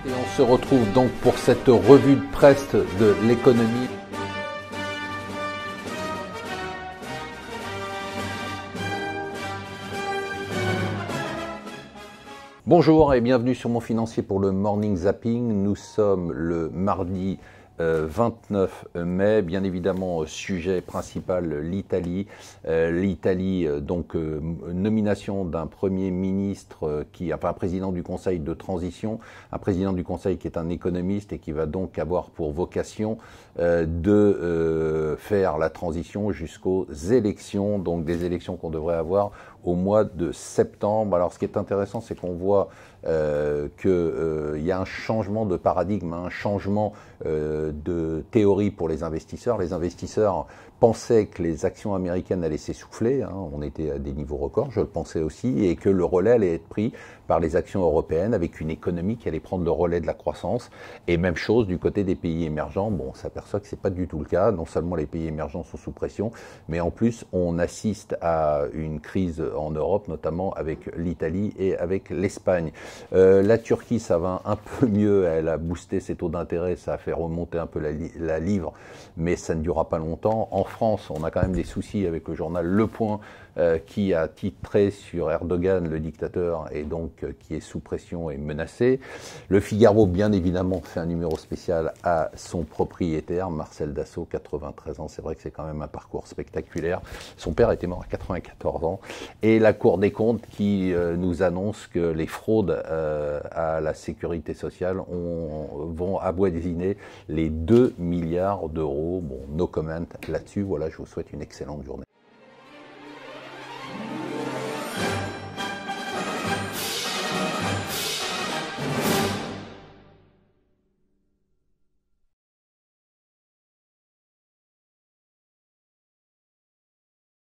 Et on se retrouve donc pour cette revue de presse de l'économie. Bonjour et bienvenue sur Mon Financier pour le Morning Zapping. Nous sommes le mardi 29 mai, bien évidemment, sujet principal, l'Italie. Donc nomination d'un Premier ministre, un président du Conseil de transition, un président du Conseil qui est un économiste et qui va donc avoir pour vocation de faire la transition jusqu'aux élections, donc des élections qu'on devrait avoir au mois de septembre. Alors ce qui est intéressant, c'est qu'on voit qu'il y a un changement de paradigme, un changement de théorie pour les investisseurs. Les investisseurs pensaient que les actions américaines allaient s'essouffler, on était à des niveaux records, je le pensais aussi, et que le relais allait être pris par les actions européennes avec une économie qui allait prendre le relais de la croissance. Et même chose du côté des pays émergents. Bon, on s'aperçoit que c'est pas du tout le cas. Non seulement les pays émergents sont sous pression, mais en plus on assiste à une crise en Europe, notamment avec l'Italie et avec l'Espagne. La Turquie, ça va un peu mieux. Elle a boosté ses taux d'intérêt, ça a fait remonter un peu la livre, mais ça ne durera pas longtemps. En France, on a quand même des soucis avec le journal Le Point qui a titré sur Erdogan, le dictateur, et donc qui est sous pression et menacé. Le Figaro, bien évidemment, fait un numéro spécial à son propriétaire, Marcel Dassault, 93 ans. C'est vrai que c'est quand même un parcours spectaculaire. Son père était mort à 94 ans. Et la Cour des comptes qui nous annonce que les fraudes à la sécurité sociale vont avoisiner les 2 milliards d'euros. Bon, no comment là-dessus. Voilà, je vous souhaite une excellente journée.